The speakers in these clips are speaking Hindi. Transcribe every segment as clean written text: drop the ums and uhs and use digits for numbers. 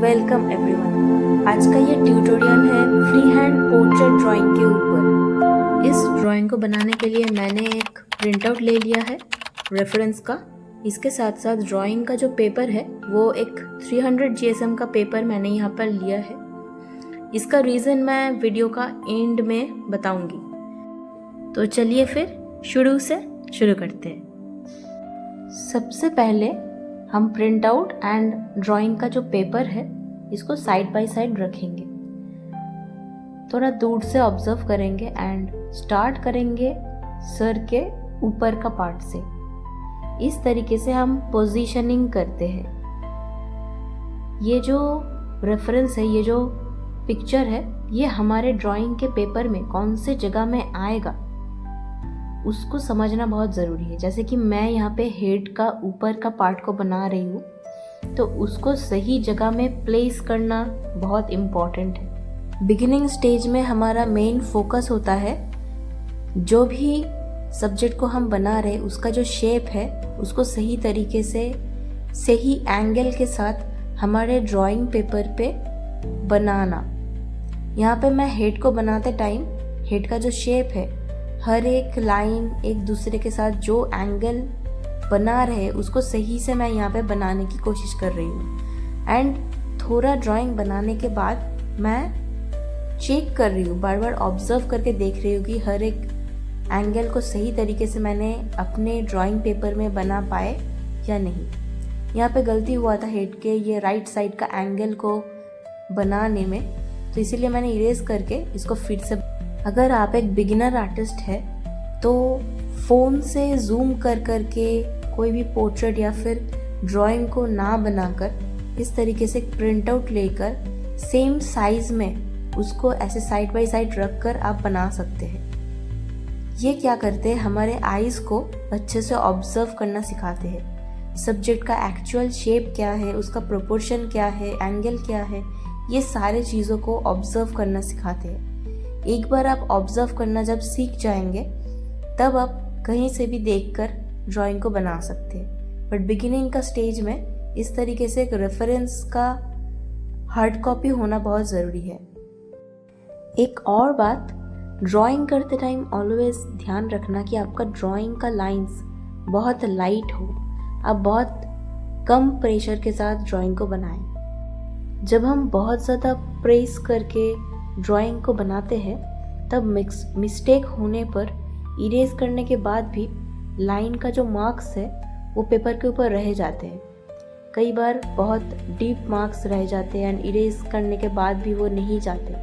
Welcome everyone. आज का ये ट्यूटोरियल है फ्री हैंड पोर्ट्रेट ड्राइंग के ऊपर। इस ड्राइंग को बनाने के लिए मैंने एक प्रिंट आउट ले लिया है रेफरेंस का। इसके साथ साथ ड्राइंग का जो पेपर है वो एक 300 GSM का पेपर मैंने यहाँ पर लिया है। इसका रीज़न मैं वीडियो का एंड में बताऊंगी। तो चलिए फिर शुरू से शुरू करते हैं। सबसे पहले हम प्रिंट आउट एंड ड्राइंग का जो पेपर है इसको साइड बाय साइड रखेंगे, थोड़ा दूर से ऑब्जर्व करेंगे एंड स्टार्ट करेंगे सर के ऊपर का पार्ट से। इस तरीके से हम पोजीशनिंग करते हैं। ये जो रेफरेंस है, ये जो पिक्चर है, ये हमारे ड्राइंग के पेपर में कौन से जगह में आएगा उसको समझना बहुत ज़रूरी है। जैसे कि मैं यहाँ पे हेड का ऊपर का पार्ट को बना रही हूँ, तो उसको सही जगह में प्लेस करना बहुत इम्पॉर्टेंट है। बिगिनिंग स्टेज में हमारा मेन फोकस होता है जो भी सब्जेक्ट को हम बना रहे हैं उसका जो शेप है उसको सही तरीके से सही एंगल के साथ हमारे ड्राइंग पेपर पे बनाना। यहाँ पे मैं हेड को बनाते टाइम हेड का जो शेप है, हर एक लाइन एक दूसरे के साथ जो एंगल बना रहे उसको सही से मैं यहाँ पे बनाने की कोशिश कर रही हूँ। एंड थोड़ा ड्राइंग बनाने के बाद मैं चेक कर रही हूँ, बार बार ऑब्जर्व करके देख रही हूँ कि हर एक एंगल को सही तरीके से मैंने अपने ड्राइंग पेपर में बना पाए या नहीं। यहाँ पे गलती हुआ था हेड के ये राइट साइड का एंगल को बनाने में, तो इसीलिए मैंने इरेज करके इसको फिर से। अगर आप एक बिगिनर आर्टिस्ट है तो फ़ोन से जूम कर करके कोई भी पोर्ट्रेट या फिर ड्राइंग को ना बनाकर इस तरीके से प्रिंट आउट लेकर सेम साइज़ में उसको ऐसे साइड बाय साइड रख कर आप बना सकते हैं। ये क्या करते हैं, हमारे आईज़ को अच्छे से ऑब्जर्व करना सिखाते हैं। सब्जेक्ट का एक्चुअल शेप क्या है, उसका प्रोपोर्शन क्या है, एंगल क्या है, ये सारे चीज़ों को ऑब्जर्व करना सिखाते हैं। एक बार आप ऑब्जर्व करना जब सीख जाएंगे तब आप कहीं से भी देखकर ड्राइंग को बना सकते हैं। बट बिगिनिंग का स्टेज में इस तरीके से एक रेफरेंस का हार्ड कॉपी होना बहुत ज़रूरी है। एक और बात, ड्राइंग करते टाइम ऑलवेज ध्यान रखना कि आपका ड्राइंग का लाइंस बहुत लाइट हो। आप बहुत कम प्रेशर के साथ ड्राइंग को बनाएं। जब हम बहुत ज़्यादा प्रेस करके ड्राइंग को बनाते हैं तब मिस्टेक होने पर इरेज करने के बाद भी लाइन का जो मार्क्स है वो पेपर के ऊपर रह जाते हैं। कई बार बहुत डीप मार्क्स रह जाते हैं एंड इरेज करने के बाद भी वो नहीं जाते,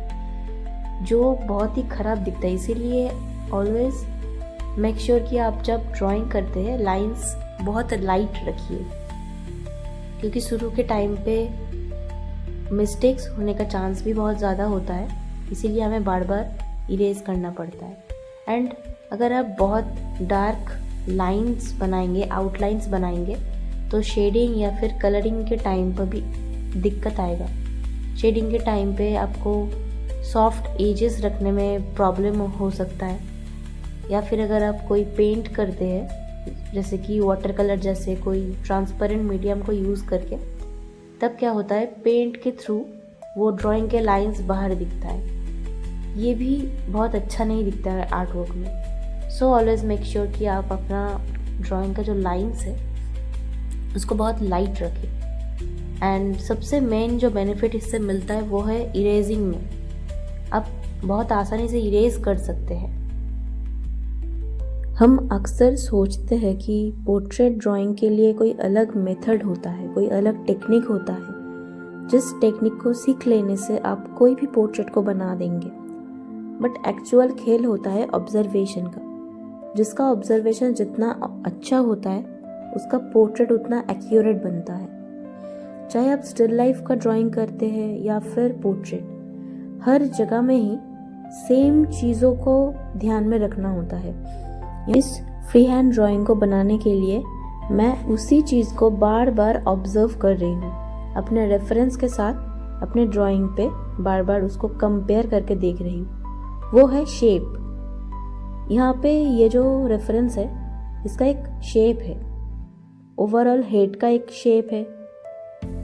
जो बहुत ही ख़राब दिखता है। इसीलिए ऑलवेज मेक श्योर कि आप जब ड्राइंग करते हैं लाइंस बहुत लाइट रखिए, क्योंकि शुरू के टाइम पे मिस्टेक्स होने का चांस भी बहुत ज़्यादा होता है। इसीलिए हमें बार बार इरेज करना पड़ता है। एंड अगर आप बहुत डार्क लाइंस बनाएंगे, आउटलाइंस बनाएंगे, तो शेडिंग या फिर कलरिंग के टाइम पर भी दिक्कत आएगा। शेडिंग के टाइम पे आपको सॉफ्ट एजेस रखने में प्रॉब्लम हो सकता है। या फिर अगर आप कोई पेंट करते हैं जैसे कि वाटर कलर जैसे कोई ट्रांसपेरेंट मीडियम को यूज़ करके, तब क्या होता है पेंट के थ्रू वो ड्राइंग के लाइंस बाहर दिखता है। ये भी बहुत अच्छा नहीं दिखता है आर्ट वर्क में। सो ऑलवेज मेक श्योर कि आप अपना ड्राइंग का जो लाइंस है उसको बहुत लाइट रखें। एंड सबसे मेन जो बेनिफिट इससे मिलता है वो है इरेजिंग में। आप बहुत आसानी से इरेज कर सकते हैं। हम अक्सर सोचते हैं कि पोर्ट्रेट ड्राइंग के लिए कोई अलग मेथड होता है, कोई अलग टेक्निक होता है, जिस टेक्निक को सीख लेने से आप कोई भी पोर्ट्रेट को बना देंगे। बट एक्चुअल खेल होता है ऑब्जर्वेशन का। जिसका ऑब्जर्वेशन जितना अच्छा होता है उसका पोर्ट्रेट उतना एक्यूरेट बनता है। चाहे आप स्टिल लाइफ का ड्राइंग करते हैं या फिर पोर्ट्रेट, हर जगह में ही सेम चीज़ों को ध्यान में रखना होता है। इस फ्री हैंड ड्राइंग को बनाने के लिए मैं उसी चीज़ को बार बार ऑब्जर्व कर रही हूँ। अपने रेफरेंस के साथ अपने ड्राइंग पे बार बार उसको कंपेयर करके देख रही हूँ। वो है शेप। यहाँ पे ये जो रेफरेंस है इसका एक शेप है, ओवरऑल हेड का एक शेप है,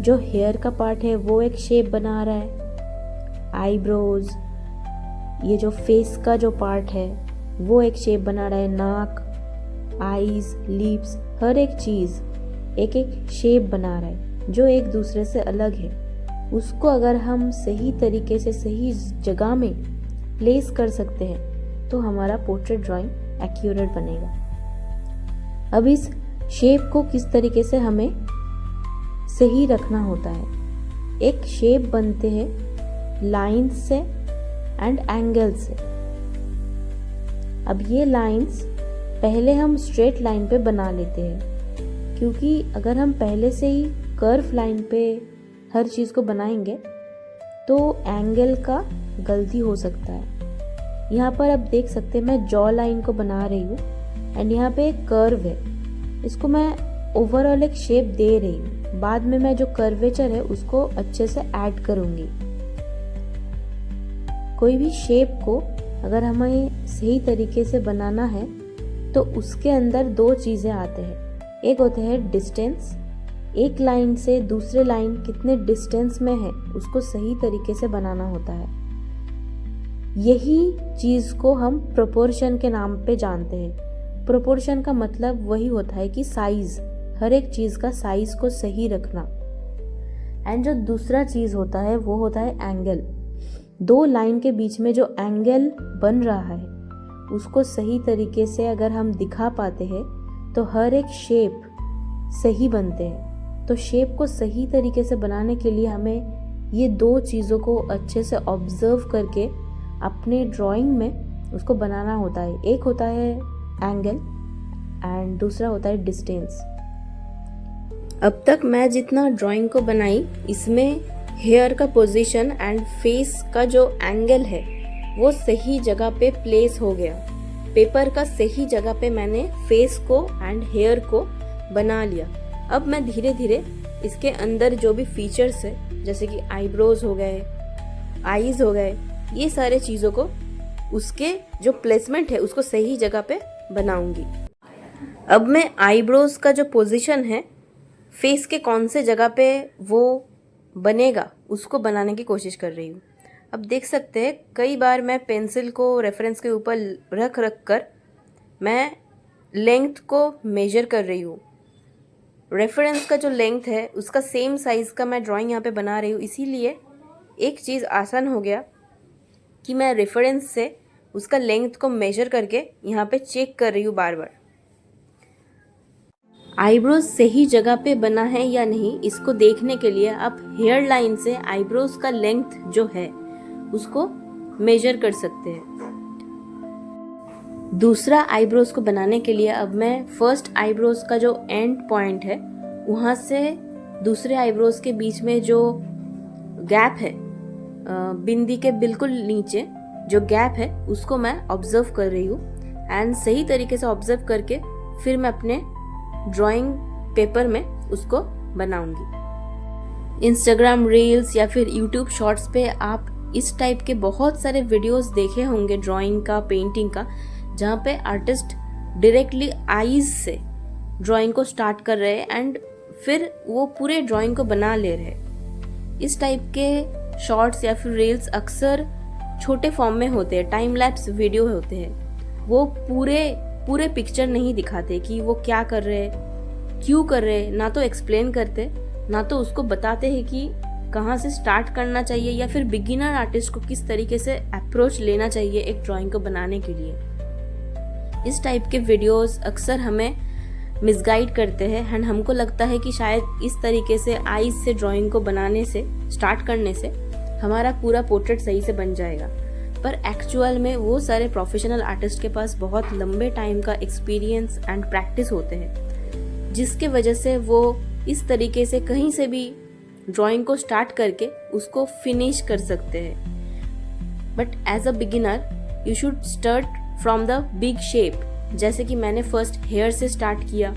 जो हेयर का पार्ट है वो एक शेप बना रहा है, आईब्रोज, ये जो फेस का जो पार्ट है वो एक शेप बना रहा है, नाक, आईज, लिप्स, हर एक चीज़ एक एक शेप बना रहा है जो एक दूसरे से अलग है। उसको अगर हम सही तरीके से सही जगह में प्लेस कर सकते हैं तो हमारा पोर्ट्रेट ड्राइंग एक्यूरेट बनेगा। अब इस शेप को किस तरीके से हमें सही रखना होता है। एक शेप बनते हैं लाइंस से एंड एंगल से। अब ये लाइंस पहले हम स्ट्रेट लाइन पे बना लेते हैं, क्योंकि अगर हम पहले से ही कर्व लाइन पे हर चीज़ को बनाएंगे तो एंगल का गलती हो सकता है। यहाँ पर आप देख सकते हैं मैं जॉ लाइन को बना रही हूँ एंड यहाँ पे एक कर्व है, इसको मैं ओवरऑल एक शेप दे रही हूँ। बाद में मैं जो कर्वेचर है उसको अच्छे से ऐड करूँगी। कोई भी शेप को अगर हमें सही तरीके से बनाना है तो उसके अंदर दो चीज़ें आते हैं। एक होता है डिस्टेंस, एक लाइन से दूसरे लाइन कितने डिस्टेंस में है उसको सही तरीके से बनाना होता है। यही चीज़ को हम प्रोपोर्शन के नाम पे जानते हैं। प्रोपोर्शन का मतलब वही होता है कि साइज, हर एक चीज़ का साइज को सही रखना। एंड जो दूसरा चीज़ होता है वो होता है एंगल। दो लाइन के बीच में जो एंगल बन रहा है उसको सही तरीके से अगर हम दिखा पाते हैं तो हर एक शेप सही बनते हैं। तो शेप को सही तरीके से बनाने के लिए हमें ये दो चीज़ों को अच्छे से ऑब्जर्व करके अपने ड्राइंग में उसको बनाना होता है। एक होता है एंगल एंड दूसरा होता है डिस्टेंस। अब तक मैं जितना ड्राइंग को बनाई इसमें हेयर का पोजीशन एंड फेस का जो एंगल है वो सही जगह पे प्लेस हो गया। पेपर का सही जगह पे मैंने फेस को एंड हेयर को बना लिया। अब मैं धीरे धीरे इसके अंदर जो भी फीचर्स है जैसे कि आईब्रोज हो गए, आईज हो गए, ये सारे चीज़ों को उसके जो प्लेसमेंट है उसको सही जगह पे बनाऊंगी। अब मैं आईब्रोज का जो पोजीशन है फेस के कौन से जगह पे वो बनेगा उसको बनाने की कोशिश कर रही हूँ। अब देख सकते हैं कई बार मैं पेंसिल को रेफरेंस के ऊपर रख कर मैं लेंथ को मेजर कर रही हूँ। रेफरेंस का जो लेंथ है उसका सेम साइज़ का मैं ड्राइंग यहाँ पे बना रही हूँ, इसीलिए एक चीज़ आसान हो गया कि मैं रेफरेंस से उसका लेंथ को मेजर करके यहाँ पे चेक कर रही हूँ बार बार। आईब्रोज सही जगह पे बना है या नहीं इसको देखने के लिए आप हेयर लाइन से आईब्रोज का लेंथ जो है उसको मेजर कर सकते हैं। दूसरा आईब्रोज को बनाने के लिए अब मैं फर्स्ट आईब्रोज का जो एंड पॉइंट है वहाँ से दूसरे आईब्रोज के बीच में जो गैप है, बिंदी के बिल्कुल नीचे जो गैप है उसको मैं ऑब्जर्व कर रही हूँ एंड सही तरीके से ऑब्जर्व करके फिर मैं अपने ड्राइंग पेपर में उसको बनाऊंगी। इंस्टाग्राम रील्स या फिर यूट्यूब शॉर्ट्स पे आप इस टाइप के बहुत सारे वीडियोस देखे होंगे ड्राइंग का, पेंटिंग का, जहाँ पे आर्टिस्ट डायरेक्टली आईज से ड्राइंग को स्टार्ट कर रहे हैं एंड फिर वो पूरे ड्राइंग को बना ले रहे हैं। इस टाइप के शॉर्ट्स या फिर रील्स अक्सर छोटे फॉर्म में होते हैं, टाइम लैप्स वीडियो होते हैं। वो पूरे पिक्चर नहीं दिखाते कि वो क्या कर रहे हैं, क्यों कर रहे हैं, ना तो एक्सप्लेन करते ना तो उसको बताते हैं कि कहाँ से स्टार्ट करना चाहिए या फिर बिगिनर आर्टिस्ट को किस तरीके से अप्रोच लेना चाहिए एक ड्राइंग को बनाने के लिए। इस टाइप के वीडियोस अक्सर हमें मिसगाइड करते हैं एंड हमको लगता है कि शायद इस तरीके से आईज से ड्राइंग को बनाने से, स्टार्ट करने से हमारा पूरा पोर्ट्रेट सही से बन जाएगा। पर एक्चुअल में वो सारे प्रोफेशनल आर्टिस्ट के पास बहुत लंबे टाइम का एक्सपीरियंस एंड प्रैक्टिस होते हैं, जिसके वजह से वो इस तरीके से कहीं से भी ड्राइंग को स्टार्ट करके उसको फिनिश कर सकते हैं। But as a beginner you should start from the big shape. जैसे कि मैंने फर्स्ट हेयर से स्टार्ट किया,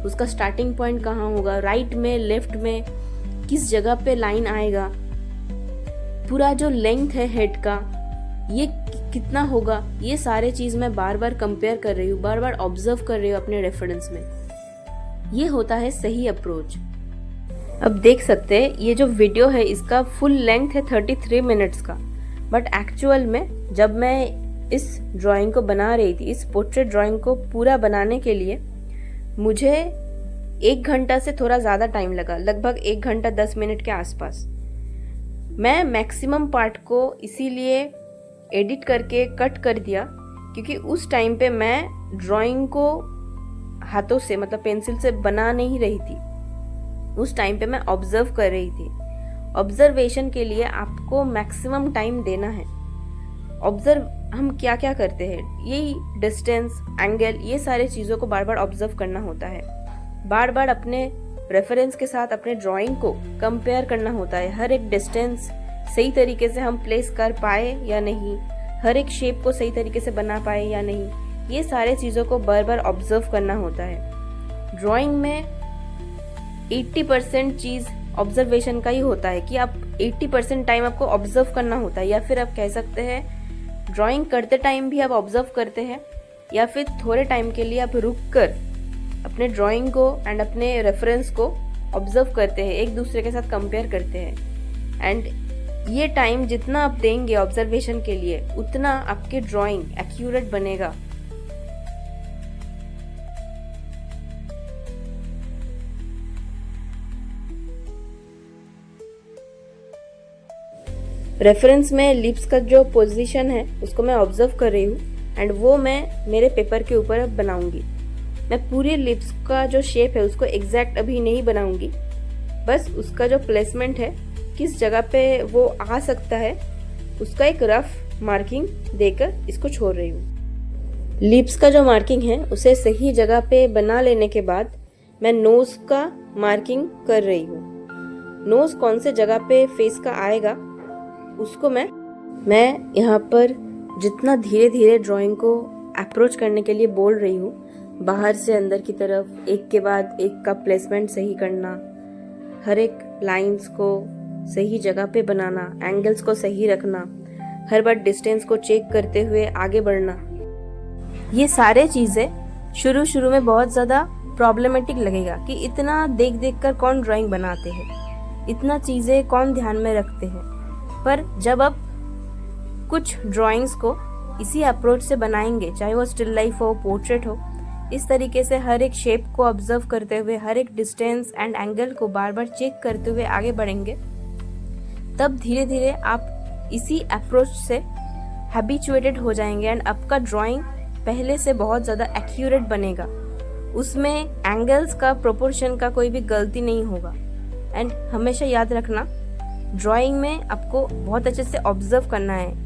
उसका स्टार्टिंग पॉइंट कहाँ होगा, राइट में, लेफ्ट में, किस जगह पे लाइन आएगा, पूरा जो लेंथ है हेड का ये कितना होगा, ये सारे चीज़ मैं बार बार कंपेयर कर रही हूँ, बार बार ऑब्जर्व कर रही हूँ अपने रेफरेंस में। ये होता है सही अप्रोच। अब देख सकते हैं ये जो वीडियो है इसका फुल लेंथ है 33 मिनट्स का, बट एक्चुअल में जब मैं इस ड्राइंग को बना रही थी, इस पोर्ट्रेट ड्राइंग को पूरा बनाने के लिए मुझे 1 घंटा से थोड़ा ज़्यादा टाइम लगा, लगभग 1 घंटा 10 मिनट के आसपास। मैं मैक्सिमम पार्ट को इसीलिए एडिट करके कट कर दिया क्योंकि उस टाइम पे मैं ड्राइंग को हाथों से मतलब पेंसिल से बना नहीं रही थी। उस टाइम पे मैं ऑब्जर्व कर रही थी। ऑब्जर्वेशन के लिए आपको मैक्सिमम टाइम देना है। ऑब्जर्व हम क्या क्या करते हैं, यही डिस्टेंस, एंगल, ये सारे चीज़ों को बार बार ऑब्जर्व करना होता है। बार बार अपने रेफरेंस के साथ अपने ड्राइंग को कंपेयर करना होता है। हर एक डिस्टेंस सही तरीके से हम प्लेस कर पाए या नहीं, हर एक शेप को सही तरीके से बना पाए या नहीं, ये सारे चीज़ों को बार बार ऑब्जर्व करना होता है। ड्राइंग में 80% चीज़ ऑब्जर्वेशन का ही होता है कि आप 80% टाइम आपको ऑब्जर्व करना होता है, या फिर आप कह सकते हैं ड्राइंग करते टाइम भी आप ऑब्जर्व करते हैं, या फिर थोड़े टाइम के लिए आप रुक कर अपने ड्राइंग को एंड अपने रेफरेंस को ऑब्जर्व करते हैं, एक दूसरे के साथ कंपेयर करते हैं। एंड ये टाइम जितना आप देंगे ऑब्जर्वेशन के लिए उतना आपकी ड्राइंग एक्यूरेट बनेगा। रेफरेंस में लिप्स का जो पोजीशन है उसको मैं ऑब्जर्व कर रही हूँ एंड वो मैं मेरे पेपर के ऊपर अब बनाऊंगी। मैं पूरे लिप्स का जो शेप है उसको एग्जैक्ट अभी नहीं बनाऊंगी, बस उसका जो प्लेसमेंट है, किस जगह पे वो आ सकता है, उसका एक रफ मार्किंग देकर इसको छोड़ रही हूँ। लिप्स का जो मार्किंग है उसे सही जगह पे बना लेने के बाद मैं नोज का मार्किंग कर रही हूँ। नोज कौन से जगह पे फेस का आएगा उसको मैं यहाँ पर जितना धीरे धीरे ड्राइंग को अप्रोच करने के लिए बोल रही हूँ, बाहर से अंदर की तरफ एक के बाद एक का प्लेसमेंट सही करना, हर एक लाइंस को सही जगह पे बनाना, एंगल्स को सही रखना, हर बार डिस्टेंस को चेक करते हुए आगे बढ़ना। ये सारे चीज़ें शुरू में बहुत ज़्यादा प्रॉब्लमेटिक लगेगा कि इतना देख देख कर कौन ड्राइंग बनाते हैं, इतना चीज़ें कौन ध्यान में रखते हैं। पर जब आप कुछ ड्राइंग्स को इसी अप्रोच से बनाएंगे, चाहे वो स्टिल लाइफ हो, पोर्ट्रेट हो, इस तरीके से हर एक शेप को ऑब्जर्व करते हुए, हर एक डिस्टेंस एंड एंगल को बार बार चेक करते हुए आगे बढ़ेंगे, तब धीरे धीरे आप इसी अप्रोच से हैबिचुएटेड हो जाएंगे एंड आपका ड्राइंग पहले से बहुत ज़्यादा एक्यूरेट बनेगा। उसमें एंगल्स का, प्रोपोर्शन का कोई भी गलती नहीं होगा। एंड हमेशा याद रखना, ड्राइंग में आपको बहुत अच्छे से ऑब्जर्व करना है।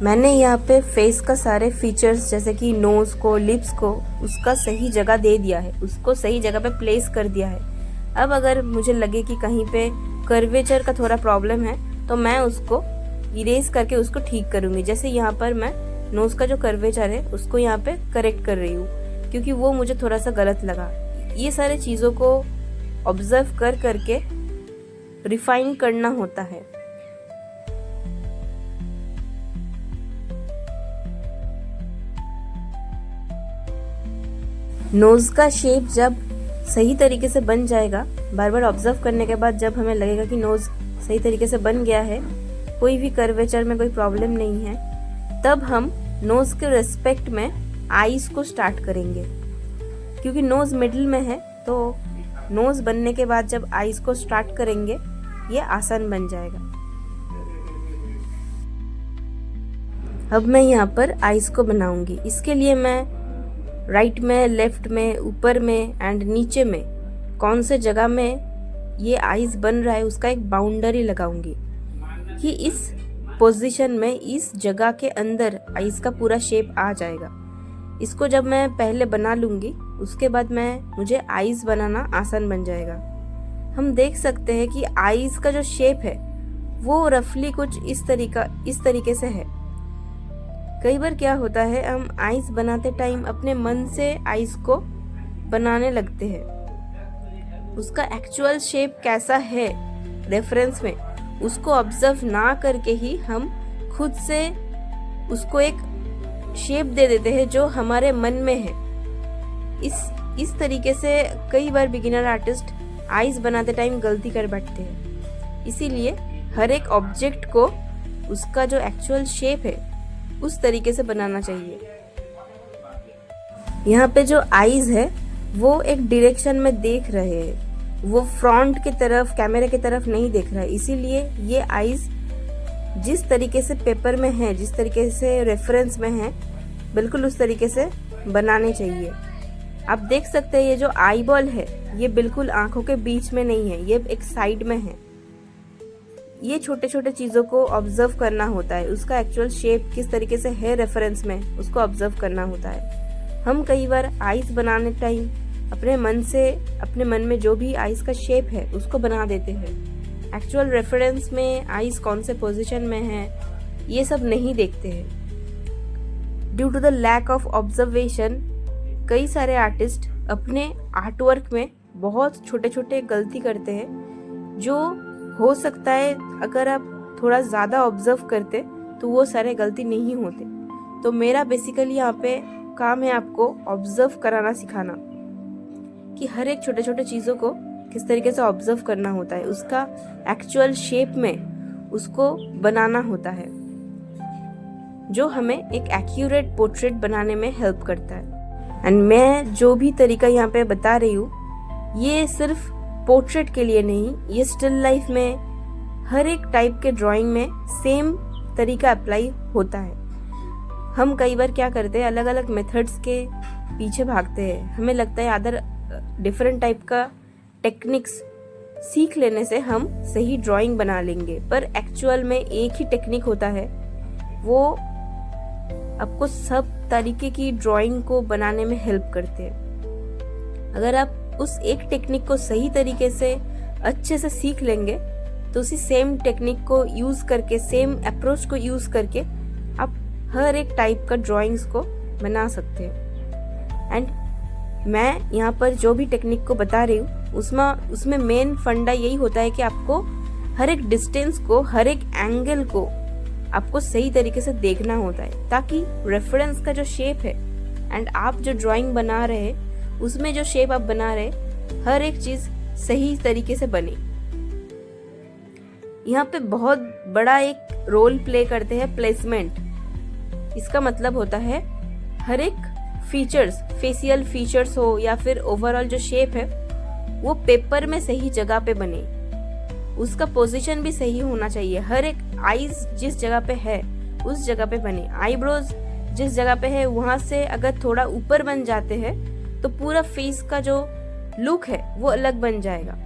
मैंने यहाँ पे फेस का सारे फीचर्स जैसे कि नोज को, लिप्स को, उसका सही जगह दे दिया है, उसको सही जगह पे प्लेस कर दिया है। अब अगर मुझे लगे कि कहीं पे कर्वेचर का थोड़ा प्रॉब्लम है तो मैं उसको इरेज करके उसको ठीक करूँगी। जैसे यहाँ पर मैं नोज का जो कर्वेचर है उसको यहाँ पे करेक्ट कर रही हूँ क्योंकि वो मुझे थोड़ा सा गलत लगा। ये सारे चीज़ों को ऑब्जर्व कर करके रिफाइन करना होता है। नोज का शेप जब सही तरीके से बन जाएगा, बार बार ऑब्जर्व करने के बाद जब हमें लगेगा कि नोज सही तरीके से बन गया है, कोई भी कर्वेचर में कोई प्रॉब्लम नहीं है, तब हम नोज के रिस्पेक्ट में आईज को स्टार्ट करेंगे। क्योंकि नोज मिडिल में है तो नोज बनने के बाद जब आईज को स्टार्ट करेंगे ये आसान बन जाएगा। अब मैं यहाँ पर आईज को बनाऊंगी। इसके लिए मैं राइट में, लेफ्ट में, ऊपर में एंड नीचे में कौन से जगह में ये आईज बन रहा है उसका एक बाउंड्री लगाऊंगी कि इस पोजीशन में, इस जगह के अंदर आईज का पूरा शेप आ जाएगा। इसको जब मैं पहले बना लूँगी उसके बाद मुझे आईज बनाना आसान बन जाएगा। हम देख सकते हैं कि आईज का जो शेप है वो रफली कुछ इस तरीके से है। कई बार क्या होता है, हम आईज बनाते टाइम अपने मन से आईज को बनाने लगते हैं। उसका एक्चुअल शेप कैसा है रेफरेंस में उसको ऑब्जर्व ना करके ही हम खुद से उसको एक शेप दे देते हैं जो हमारे मन में है। इस तरीके से कई बार बिगिनर आर्टिस्ट आइज बनाते टाइम गलती कर बैठते हैं। इसीलिए हर एक ऑब्जेक्ट को उसका जो एक्चुअल शेप है उस तरीके से बनाना चाहिए। यहाँ पे जो आइज है वो एक डायरेक्शन में देख रहे हैं, वो फ्रंट की तरफ, कैमरे की तरफ नहीं देख रहा है। इसीलिए ये आइज जिस तरीके से पेपर में है, जिस तरीके से रेफरेंस में है, बिल्कुल उस तरीके से बनाने चाहिए। आप देख सकते हैं ये जो आई बॉल है ये बिल्कुल आंखों के बीच में नहीं है, ये एक साइड में है। ये छोटे छोटे चीज़ों को ऑब्जर्व करना होता है, उसका एक्चुअल शेप किस तरीके से है रेफरेंस में, उसको ऑब्जर्व करना होता है। हम कई बार आइस बनाने टाइम अपने मन में जो भी आइस का शेप है उसको बना देते हैं। एक्चुअल रेफरेंस में आइस कौन से पोजीशन में है ये सब नहीं देखते हैं। Due to the lack of observation कई सारे आर्टिस्ट अपने आर्टवर्क में बहुत छोटे छोटे गलती करते हैं, जो हो सकता है अगर आप थोड़ा ज़्यादा ऑब्जर्व करते तो वो सारे गलती नहीं होते। तो मेरा बेसिकली यहाँ पे काम है आपको ऑब्जर्व कराना, सिखाना कि हर एक छोटे छोटे चीज़ों को किस तरीके से ऑब्जर्व करना होता है, उसका एक्चुअल शेप में उसको बनाना होता है, जो हमें एक एक्यूरेट पोर्ट्रेट बनाने में हेल्प करता है। एंड मैं जो भी तरीका यहाँ पे बता रही हूँ ये सिर्फ पोर्ट्रेट के लिए नहीं, ये स्टिल लाइफ में हर एक टाइप के ड्राइंग में सेम तरीका अप्लाई होता है। हम कई बार क्या करते हैं, अलग अलग मेथड्स के पीछे भागते हैं। हमें लगता है अदर डिफरेंट टाइप का टेक्निक्स सीख लेने से हम सही ड्राइंग बना लेंगे, पर एक्चुअल में एक ही टेक्निक होता है, वो आपको सब तरीके की ड्राइंग को बनाने में हेल्प करते हैं। अगर आप उस एक टेक्निक को सही तरीके से अच्छे से सीख लेंगे तो उसी सेम टेक्निक को यूज करके, सेम अप्रोच को यूज करके आप हर एक टाइप का ड्राइंग्स को बना सकते हैं। एंड मैं यहाँ पर जो भी टेक्निक को बता रही हूँ उसमें मेन फंडा यही होता है कि आपको हर एक डिस्टेंस को, हर एक एंगल को आपको सही तरीके से देखना होता है, ताकि रेफरेंस का जो शेप है एंड आप जो ड्राइंग बना रहे हैं उसमें जो शेप आप बना रहे, हर एक चीज सही तरीके से बने। यहाँ पे बहुत बड़ा एक रोल प्ले करते हैं प्लेसमेंट। इसका मतलब होता है हर एक फीचर्स, फेशियल फीचर्स हो या फिर ओवरऑल जो शेप है वो पेपर में सही जगह पे बने, उसका पोजीशन भी सही होना चाहिए। हर एक आईज जिस जगह पे है उस जगह पे बने। आईब्रोज जिस जगह पे है वहां से अगर थोड़ा ऊपर बन जाते हैं तो पूरा फेस का जो लुक है वो अलग बन जाएगा।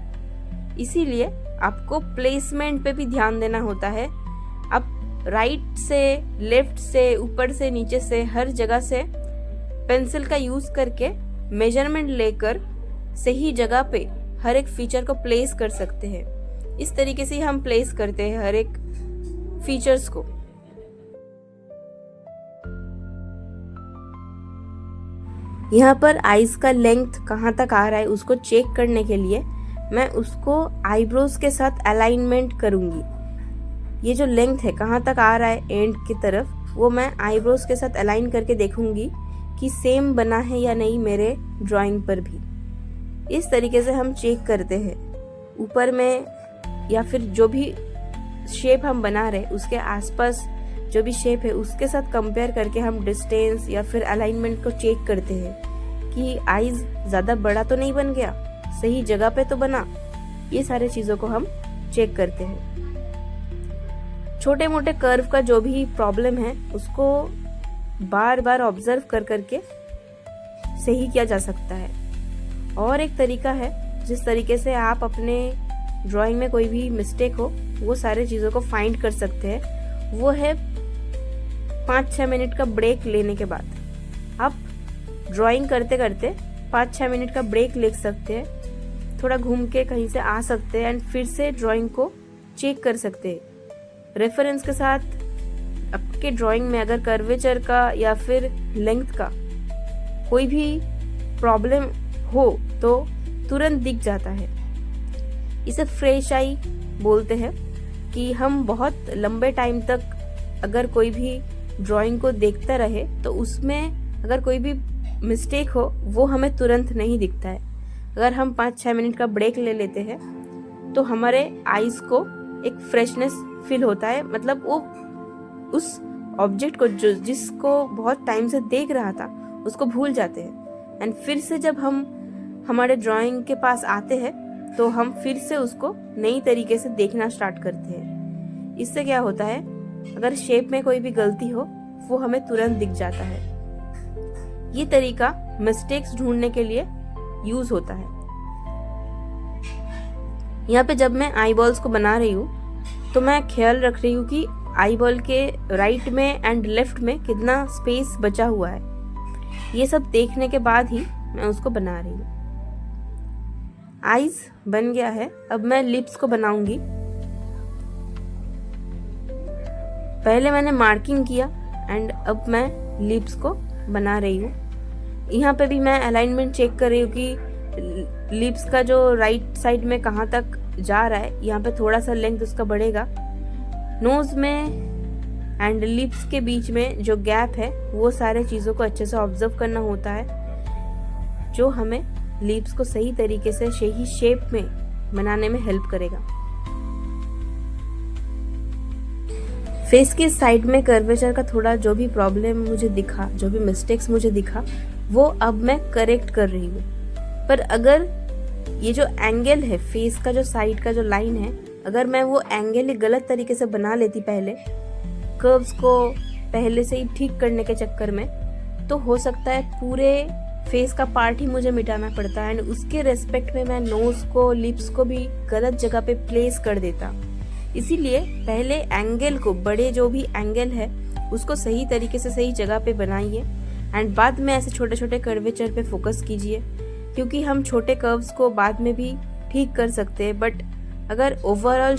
इसीलिए आपको प्लेसमेंट पे भी ध्यान देना होता है। आप राइट से, लेफ्ट से, ऊपर से, नीचे से, हर जगह से पेंसिल का यूज करके मेजरमेंट लेकर सही जगह पे हर एक फीचर को प्लेस कर सकते हैं। इस तरीके से हम प्लेस करते हैं हर एक फीचर्स को। यहाँ पर आईज का लेंथ कहाँ तक आ रहा है उसको चेक करने के लिए मैं उसको आईब्रोज के साथ अलाइनमेंट करूंगी। ये जो लेंथ है कहाँ तक आ रहा है एंड की तरफ, वो मैं आईब्रोज के साथ अलाइन करके देखूंगी कि सेम बना है या नहीं मेरे ड्राइंग पर भी। इस तरीके से हम चेक करते हैं। ऊपर में या फिर जो भी शेप हम बना रहे उसके आसपास जो भी शेप है उसके साथ कंपेयर करके हम डिस्टेंस या फिर अलाइनमेंट को चेक करते हैं कि आईज ज़्यादा बड़ा तो नहीं बन गया, सही जगह पे तो बना। ये सारे चीज़ों को हम चेक करते हैं। छोटे मोटे कर्व का जो भी प्रॉब्लम है उसको बार बार ऑब्जर्व कर करके सही किया जा सकता है। और एक तरीका है जिस तरीके से आप अपने ड्राइंग में कोई भी मिस्टेक हो वो सारे चीज़ों को फाइंड कर सकते हैं, वो है 5-6 मिनट का ब्रेक लेने के बाद। आप ड्राइंग करते करते 5-6 मिनट का ब्रेक ले सकते हैं, थोड़ा घूम के कहीं से आ सकते हैं एंड फिर से ड्राइंग को चेक कर सकते हैं। रेफरेंस के साथ आपके ड्राइंग में अगर कर्वेचर का या फिर लेंथ का कोई भी प्रॉब्लम हो तो तुरंत दिख जाता है। इसे फ्रेश आई बोलते हैं कि हम बहुत लंबे टाइम तक अगर कोई भी ड्राइंग को देखता रहे तो उसमें अगर कोई भी मिस्टेक हो वो हमें तुरंत नहीं दिखता है। अगर हम 5-6 मिनट का ब्रेक ले लेते हैं तो हमारे आईज को एक फ्रेशनेस फील होता है, मतलब वो उस ऑब्जेक्ट को जिसको बहुत टाइम से देख रहा था उसको भूल जाते हैं। एंड फिर से जब हम हमारे ड्राइंग के पास आते हैं तो हम फिर से उसको नई तरीके से देखना स्टार्ट करते हैं। इससे क्या होता है, अगर शेप में कोई भी गलती हो वो हमें तुरंत दिख जाता है। ये तरीका मिस्टेक्स ढूंढने के लिए यूज होता है। यहाँ पे जब मैं आई बॉल्स को बना रही हूँ तो मैं ख्याल रख रही हूँ कि आई बॉल के राइट में एंड लेफ्ट में कितना स्पेस बचा हुआ है। ये सब देखने के बाद ही मैं उसको बना रही हूँ। आईज बन गया है, अब मैं लिप्स को बनाऊंगी। पहले मैंने मार्किंग किया एंड अब मैं लिप्स को बना रही हूँ। यहाँ पे भी मैं अलाइनमेंट चेक कर रही हूँ कि लिप्स का जो राइट साइड में कहाँ तक जा रहा है। यहाँ पे थोड़ा सा लेंथ उसका बढ़ेगा। नोज में एंड लिप्स के बीच में जो गैप है वो सारे चीज़ों को अच्छे से ऑब्जर्व करना होता है, जो हमें लिप्स को सही तरीके से सही शेप में बनाने में हेल्प करेगा। फेस की साइड में कर्वेचर का थोड़ा जो भी प्रॉब्लम मुझे दिखा, जो भी मिस्टेक्स मुझे दिखा, वो अब मैं करेक्ट कर रही हूँ। पर अगर ये जो एंगल है, फेस का जो साइड का जो लाइन है, अगर मैं वो एंगल गलत तरीके से बना लेती पहले, कर्व्स को पहले से ही ठीक करने के चक्कर में, तो हो सकता है पूरे फेस का पार्ट ही मुझे मिटाना पड़ता है। एंड उसके रेस्पेक्ट में मैं नोज को, लिप्स को भी गलत जगह पे प्लेस कर देता। इसीलिए पहले एंगल को, बड़े जो भी एंगल है उसको सही तरीके से सही जगह पे बनाइए एंड बाद में ऐसे छोटे छोटे कर्वेचर पे फोकस कीजिए, क्योंकि हम छोटे कर्व्स को बाद में भी ठीक कर सकते हैं। बट अगर ओवरऑल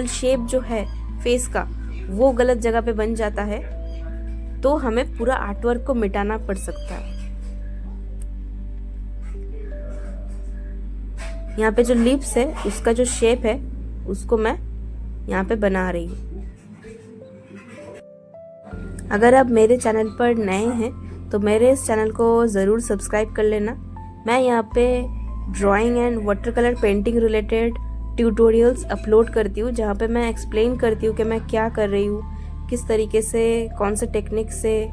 शेप जो है फेस का वो गलत जगह पे बन जाता है तो हमें पूरा आर्टवर्क को मिटाना पड़ सकता है। यहाँ पे जो लिप्स है उसका जो शेप है उसको मैं यहाँ पे बना रही हूँ। अगर आप मेरे चैनल पर नए हैं तो मेरे इस चैनल को ज़रूर सब्सक्राइब कर लेना। मैं यहाँ पे drawing and water colour painting related tutorials upload करती हूँ, जहाँ पे मैं एक्सप्लेन करती हूँ कि मैं क्या कर रही हूँ, किस तरीके से, कौन से टेक्निक से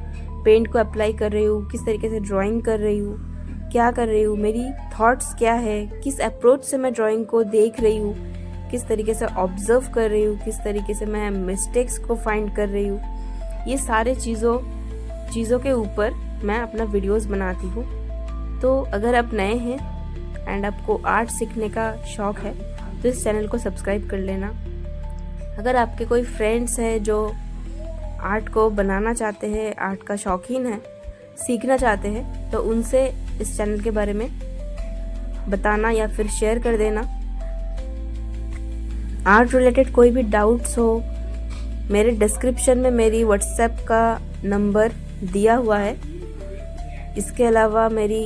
पेंट को अप्लाई कर रही हूँ, किस तरीके से ड्राइंग कर रही हूँ, क्या कर रही हूँ, मेरी थॉट्स क्या है, किस अप्रोच से मैं ड्राइंग को देख रही हूँ, किस तरीके से ऑब्जर्व कर रही हूँ, किस तरीके से मैं मिस्टेक्स को फाइंड कर रही हूँ। ये सारे चीज़ों के ऊपर मैं अपना वीडियोस बनाती हूँ। तो अगर आप नए हैं एंड आपको आर्ट सीखने का शौक़ है तो इस चैनल को सब्सक्राइब कर लेना। अगर आपके कोई फ्रेंड्स हैं जो आर्ट को बनाना चाहते हैं, आर्ट का शौकीन है, सीखना चाहते हैं, तो उनसे इस चैनल के बारे में बताना या फिर शेयर कर देना। आर्ट रिलेटेड कोई भी डाउट्स हो, मेरे डिस्क्रिप्शन में मेरी व्हाट्सएप का नंबर दिया हुआ है। इसके अलावा मेरी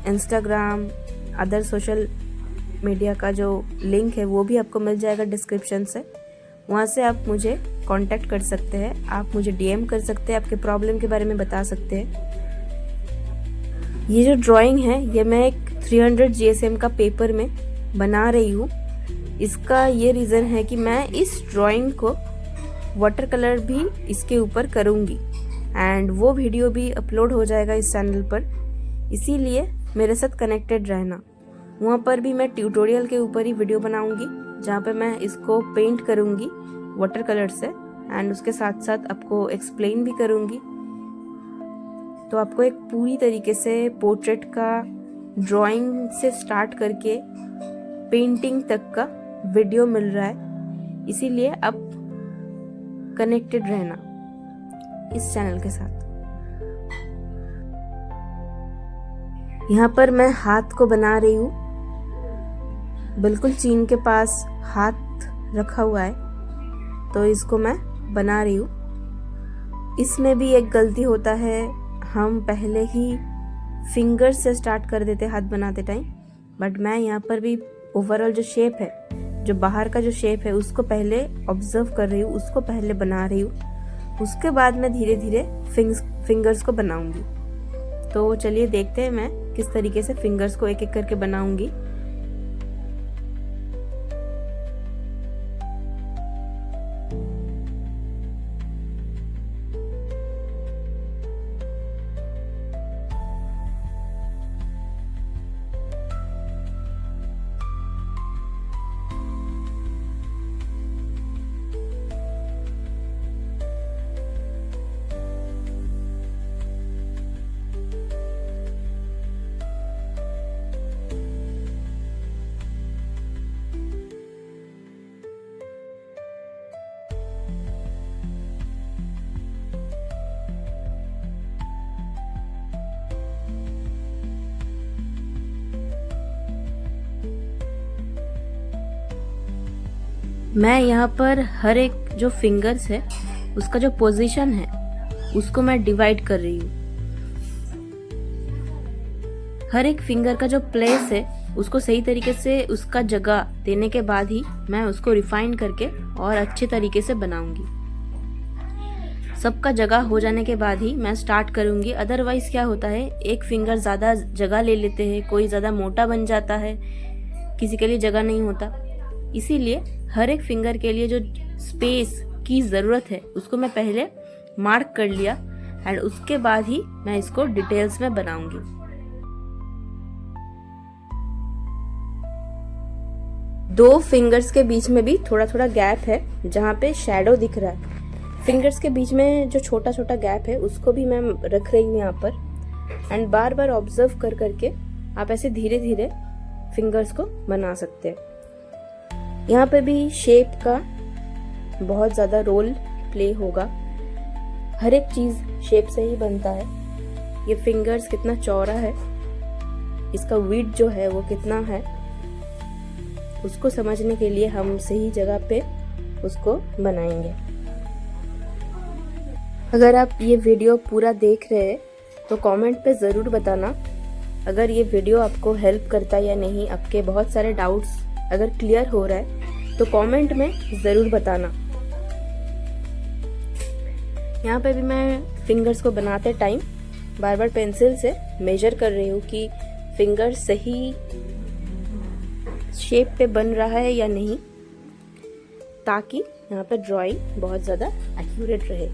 इंस्टाग्राम, अदर सोशल मीडिया का जो लिंक है वो भी आपको मिल जाएगा डिस्क्रिप्शन से। वहाँ से आप मुझे कांटेक्ट कर सकते हैं, आप मुझे डीएम कर सकते हैं, आपके प्रॉब्लम के बारे में बता सकते हैं। ये जो ड्राइंग है ये मैं एक 300 GSM का पेपर में बना रही हूँ। इसका ये रीज़न है कि मैं इस ड्राइंग को वाटर कलर भी इसके ऊपर करूँगी एंड वो वीडियो भी अपलोड हो जाएगा इस चैनल पर। इसीलिए मेरे साथ कनेक्टेड रहना। वहाँ पर भी मैं ट्यूटोरियल के ऊपर ही वीडियो बनाऊँगी, जहाँ पे मैं इसको पेंट करूँगी वाटर कलर से एंड उसके साथ साथ आपको एक्सप्लेन भी करूँगी। तो आपको एक पूरी तरीके से पोर्ट्रेट का ड्राइंग से स्टार्ट करके पेंटिंग तक का वीडियो मिल रहा है। इसीलिए आप कनेक्टेड रहना इस चैनल के साथ। यहाँ पर मैं हाथ को बना रही हूँ, बिल्कुल चीन के पास हाथ रखा हुआ है, तो इसको मैं बना रही हूँ। इसमें भी एक गलती होता है, हम पहले ही फिंगर से स्टार्ट कर देते हाथ बनाते टाइम, बट मैं यहाँ पर भी ओवरऑल जो शेप है, जो बाहर का जो शेप है उसको पहले ऑब्जर्व कर रही हूँ, उसको पहले बना रही हूँ। उसके बाद मैं धीरे धीरे फिंगर्स को बनाऊंगी। तो चलिए देखते हैं मैं किस तरीके से फिंगर्स को एक एक करके बनाऊंगी। मैं यहाँ पर हर एक जो फिंगर्स है उसका जो पोजीशन है उसको मैं डिवाइड कर रही हूँ। हर एक फिंगर का जो प्लेस है उसको सही तरीके से उसका जगह देने के बाद ही मैं उसको रिफाइन करके और अच्छे तरीके से बनाऊंगी। सबका जगह हो जाने के बाद ही मैं स्टार्ट करूंगी। अदरवाइज क्या होता है, एक फिंगर ज़्यादा जगह ले लेते हैं, कोई ज़्यादा मोटा बन जाता है, किसी के लिए जगह नहीं होता। इसीलिए हर एक फिंगर के लिए जो स्पेस की ज़रूरत है उसको मैं पहले मार्क कर लिया एंड उसके बाद ही मैं इसको डिटेल्स में बनाऊंगी। दो फिंगर्स के बीच में भी थोड़ा थोड़ा गैप है जहाँ पे शैडो दिख रहा है। फिंगर्स के बीच में जो छोटा छोटा गैप है उसको भी मैं रख रही हूँ यहाँ पर एंड बार बार ऑब्जर्व कर करके आप ऐसे धीरे धीरे फिंगर्स को बना सकते हैं। यहाँ पे भी शेप का बहुत ज़्यादा रोल प्ले होगा। हर एक चीज़ शेप से ही बनता है। ये फिंगर्स कितना चौड़ा है, इसका विड्थ जो है वो कितना है, उसको समझने के लिए हम सही जगह पे उसको बनाएंगे। अगर आप ये वीडियो पूरा देख रहे हैं तो कमेंट पे ज़रूर बताना अगर ये वीडियो आपको हेल्प करता है या नहीं। आपके बहुत सारे डाउट्स अगर क्लियर हो रहा है तो कमेंट में ज़रूर बताना। यहाँ पे भी मैं फिंगर्स को बनाते टाइम बार बार पेंसिल से मेजर कर रही हूँ कि फिंगर सही शेप पे बन रहा है या नहीं, ताकि यहाँ पे ड्राइंग बहुत ज़्यादा एक्यूरेट रहे।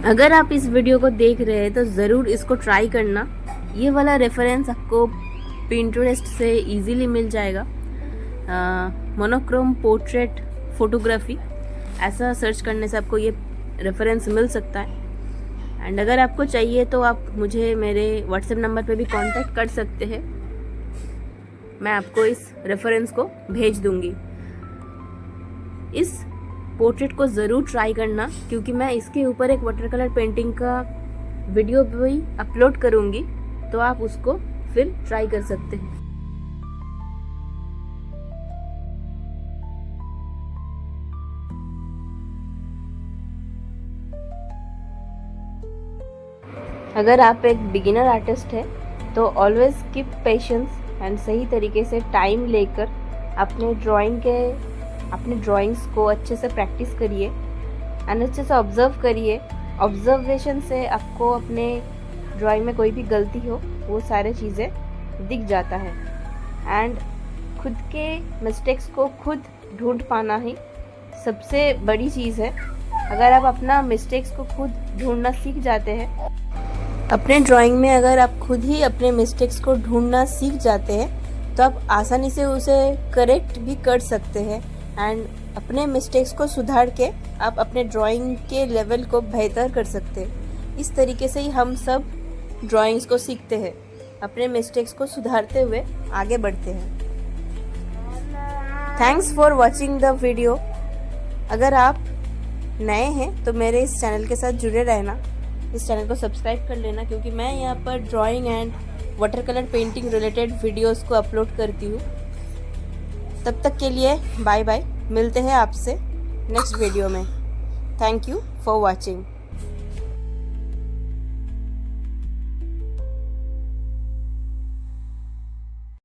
अगर आप इस वीडियो को देख रहे हैं तो ज़रूर इसको ट्राई करना। ये वाला रेफरेंस आपको पिंटरेस्ट से इजीली मिल जाएगा। मोनोक्रोम पोर्ट्रेट फोटोग्राफी ऐसा सर्च करने से आपको ये रेफरेंस मिल सकता है। एंड अगर आपको चाहिए तो आप मुझे मेरे व्हाट्सएप नंबर पे भी कांटेक्ट कर सकते हैं, मैं आपको इस रेफरेंस को भेज दूंगी। इस पोर्ट्रेट को ज़रूर ट्राई करना, क्योंकि मैं इसके ऊपर एक वाटर कलर पेंटिंग का वीडियो भी अपलोड करूंगी, तो आप उसको फिर ट्राई कर सकते हैं। अगर आप एक बिगिनर आर्टिस्ट है तो ऑलवेज कीप पेशेंस एंड सही तरीके से टाइम लेकर अपने ड्राइंग्स को अच्छे से प्रैक्टिस करिए एंड अच्छे से ऑब्जर्व करिए। ऑब्जर्वेशन से आपको अपने ड्राइंग में कोई भी गलती हो वो सारे चीज़ें दिख जाता है। एंड खुद के मिस्टेक्स को खुद ढूंढ पाना ही सबसे बड़ी चीज़ है। अगर आप अपना मिस्टेक्स को खुद ढूंढना सीख जाते हैं, अपने ड्राइंग में अगर आप खुद ही अपने मिस्टेक्स को ढूंढना सीख जाते हैं तो आप आसानी से उसे करेक्ट भी कर सकते हैं एंड अपने मिस्टेक्स को सुधार के आप अपने ड्राइंग के लेवल को बेहतर कर सकते हैं। इस तरीके से ही हम सब ड्राइंग्स को सीखते हैं, अपने मिस्टेक्स को सुधारते हुए आगे बढ़ते हैं। Thanks for watching the video. अगर आप नए हैं तो मेरे इस चैनल के साथ जुड़े रहना, इस चैनल को सब्सक्राइब कर लेना, क्योंकि मैं यहाँ पर drawing and water colour painting related videos को अपलोड करती हूँ। तब तक के लिए बाय बाय, मिलते हैं आपसे नेक्स्ट वीडियो में। Thank you for watching.